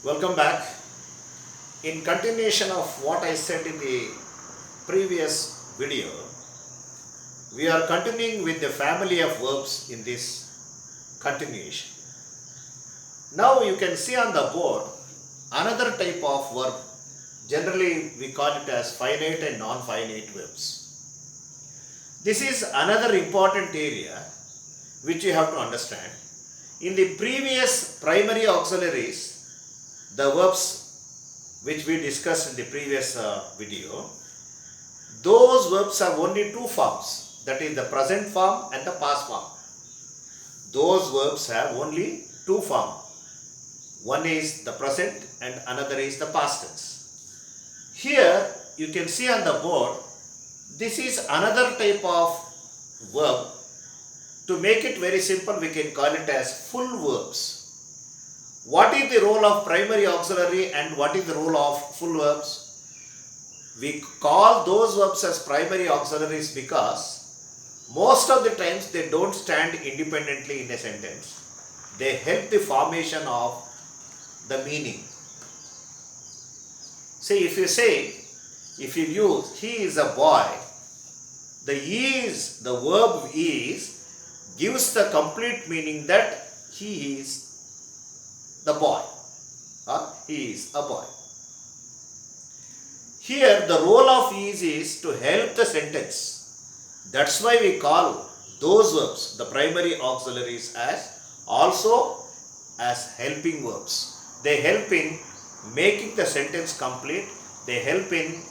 Welcome back. In continuation of what I said in the previous video, we are continuing with the family of verbs in this continuation. Now you can see on the board another type of verb. Generally we call it as finite and non-finite verbs. This is another important area which you have to understand. In the previous primary auxiliaries, the verbs which we discussed in the previous video, those verbs have only two forms, that is the present form and the past form. Those verbs have only two forms. One is the present and another is the past tense. Here you can see on the board, this is another type of verb. To make it very simple, we can call it as full verbs. What is the role of primary auxiliary and what is the role of full verbs? We call those verbs as primary auxiliaries because most of the times they don't stand independently in a sentence. They help the formation of the meaning. See, if you use he is a boy, the is, the verb is, gives the complete meaning that he is the boy. He is a boy. Here the role of is to help the sentence. That's why we call those verbs, the primary auxiliaries, as also as helping verbs. They help in making the sentence complete. They help in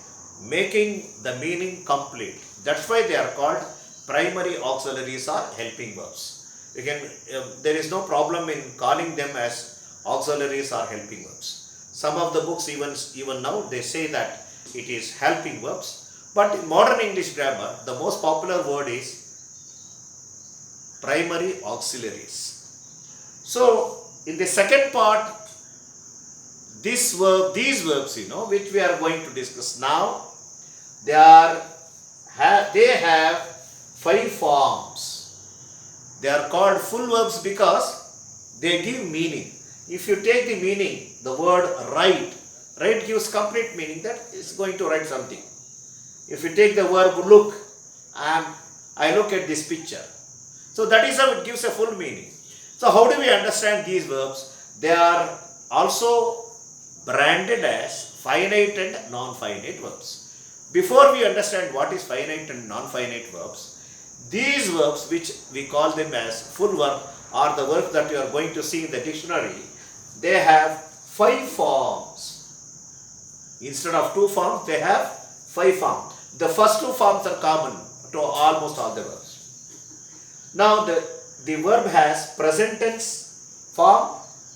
making the meaning complete. That's why they are called primary auxiliaries or helping verbs. There is no problem in calling them as auxiliaries or helping verbs. Some of the books even now they say that it is helping verbs, but in modern English grammar the most popular word is primary auxiliaries. So in the second part, these verbs which we are going to discuss now, they have 5 forms. They are called full verbs because they give meaning. If you take the meaning, the word write gives complete meaning, that is going to write something. If you take the verb look, I look at this picture. So that is how it gives a full meaning. So how do we understand these verbs? They are also branded as finite and non-finite verbs. Before we understand what is finite and non-finite verbs, these verbs which we call them as full verb are the verbs that you are going to see in the dictionary. They have 5 forms. Instead of 2 forms, they have 5 forms. The first 2 forms are common to almost all the verbs. Now the verb has present tense form,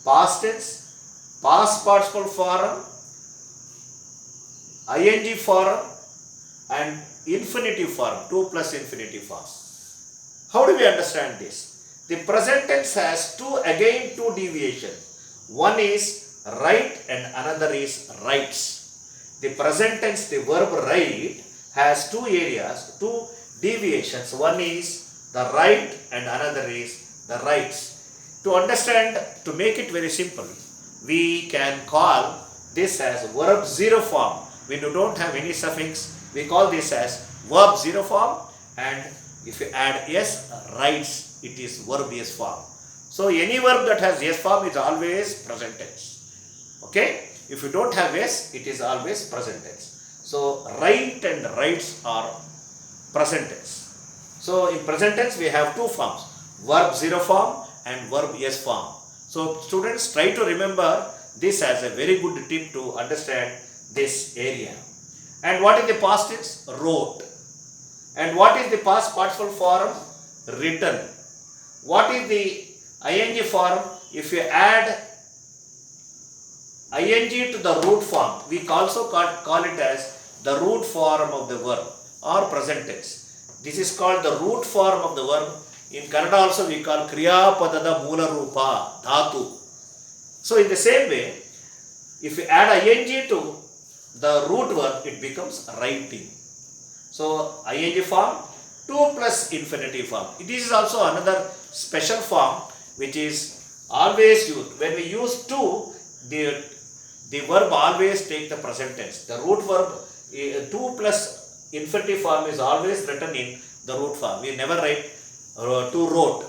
past tense, past participle form, ing form and infinitive form, 2 plus infinitive form. How do we understand this? The present tense has two deviations. One is write and another is writes. The present tense, the verb write, has 2 areas, 2 deviations. One is the write and another is the writes. To understand, to make it very simple, we can call this as verb 0 form. When you don't have any suffix, we call this as verb 0 form, and if you add s, writes, it is verb s form. So any verb that has s form is always present tense. Okay? If you don't have s, it is always present tense. So write and writes are present tense. So in present tense we have 2 forms, verb 0 form and verb s form. So students, try to remember this as a very good tip to understand this area. And what is the past tense? Wrote. And what is the past participle form? Written. What is the ing form? If you add ing to the root form, we also call it as the root form of the verb or present tense. This is called the root form of the verb. In Kannada also we call Kriya Padada Mula Rupa, Dhatu. So in the same way, if you add ing to the root verb, it becomes writing. So ing form, 2 plus infinitive form. This is also another special form which is always used. When we use 2, the the verb always take the present tense. The root verb, to plus infinitive form is always written in the root form. We never write to wrote.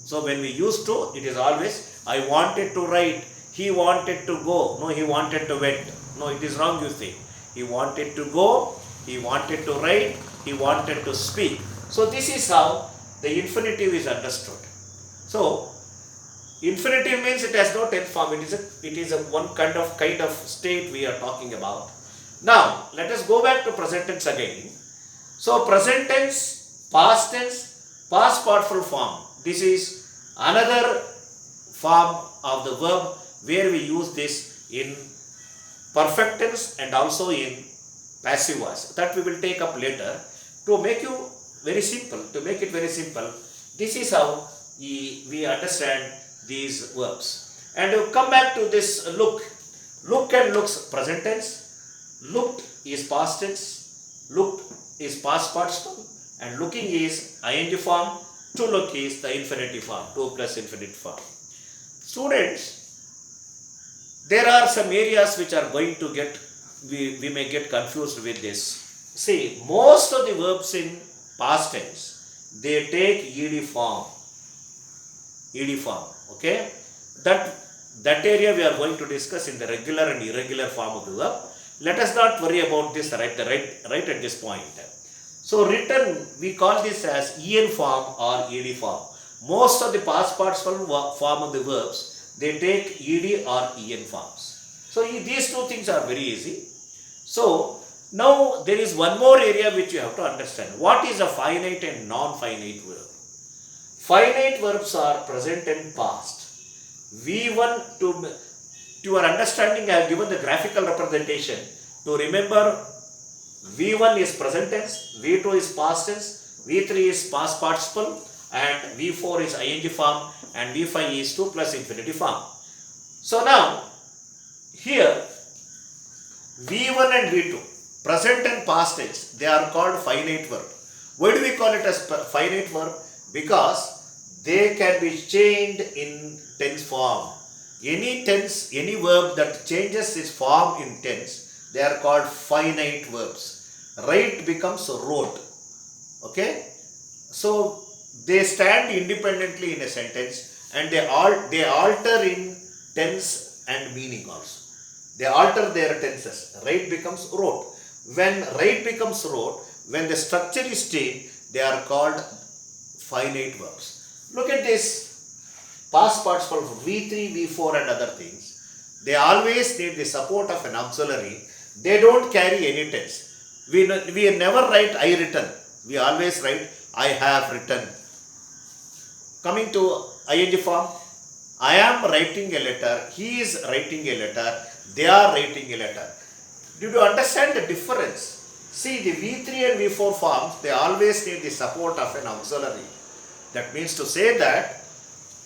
So when we use to, it is always I wanted to write, he wanted to go, no, he wanted to went. No, it is wrong, you see. He wanted to go, he wanted to write, he wanted to speak. So this is how the infinitive is understood. So infinitive means it has no tense form. It is a one kind of state we are talking about. Now let us go back to present tense again. So present tense, past tense, past participle form. This is another form of the verb where we use this in perfect tense and also in passive voice. That we will take up later. To make it very simple, this is how we understand these verbs. And to come back to this look. Look and looks present tense. Looked is past tense. Looked is past participle. And looking is ing form. To look is the infinitive form. To plus infinitive form. Students, there are some areas which are going to get, we may get confused with this. See, most of the verbs in past tense, they take ed form. Okay? That area we are going to discuss in the regular and irregular form of the verb. Let us not worry about this right at this point. So written, we call this as en form or ed form. Most of the past participle form of the verbs, they take ed or en forms. So these two things are very easy. So now there is one more area which you have to understand. What is a finite and non-finite verb? Finite verbs are present and past. V1, to your understanding, I have given the graphical representation. To remember, V1 is present tense, V2 is past tense, V3 is past participle, and V4 is ing form, and V5 is to plus infinitive form. So now, here, V1 and V2, present and past tense, they are called finite verb. Why do we call it as finite verb? Because they can be changed in tense form. Any verb that changes its form in tense, they are called finite verbs. Write becomes wrote. Okay? So they stand independently in a sentence and they alter in tense and meaning also. They alter their tenses. Write becomes wrote. When write becomes wrote, when the structure is changed, they are called finite verbs. Look at this. Past participle V3, V4 and other things. They always need the support of an auxiliary. They don't carry any tense. We never write I written. We always write I have written. Coming to ing form, I am writing a letter, he is writing a letter, they are writing a letter. Do you understand the difference? See, the V3 and V4 forms, they always need the support of an auxiliary. That means to say that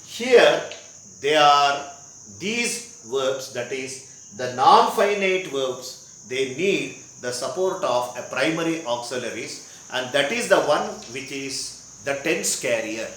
here they are these verbs, that is the non-finite verbs, they need the support of a primary auxiliaries, and that is the one which is the tense carrier.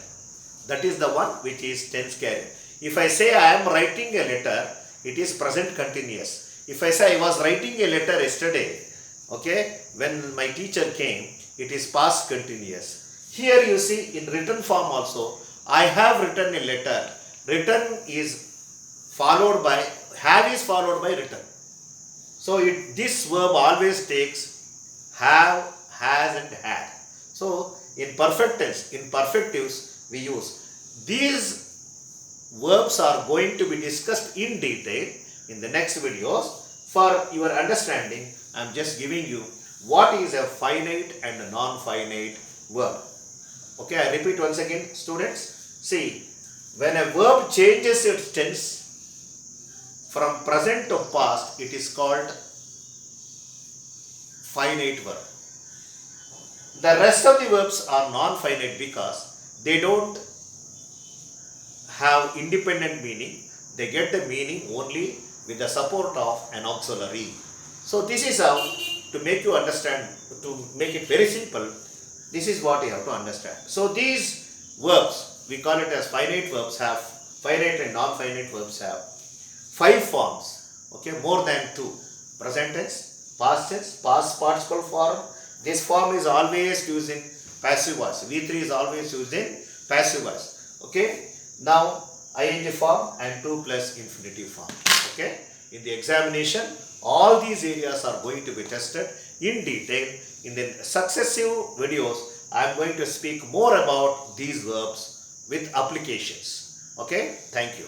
That is the one which is tense carrier. If I say I am writing a letter, it is present continuous. If I say I was writing a letter yesterday, okay, when my teacher came, it is past continuous. Here you see in written form also, I have written a letter. Written is followed by, have is followed by written. So this verb always takes have, has and had. So in perfect tense, in perfectives we use. These verbs are going to be discussed in detail in the next videos. For your understanding, I am just giving you what is a finite and a non-finite verb. Okay, I repeat once again, students. See, when a verb changes its tense from present to past, it is called finite verb. The rest of the verbs are non-finite because they don't have independent meaning. They get the meaning only with the support of an auxiliary. So this is how, to make you understand, to make it very simple, this is what you have to understand. So these verbs, we call it as finite verbs, have finite and non-finite verbs have 5 forms. Okay, more than 2. Present tense, past tense, past participle form. This form is always used in passive voice. V3 is always used in passive voice. Okay, now ing form and 2 plus infinitive form. Okay, in the examination, all these areas are going to be tested in detail. In the successive videos, I am going to speak more about these verbs with applications. Okay, thank you.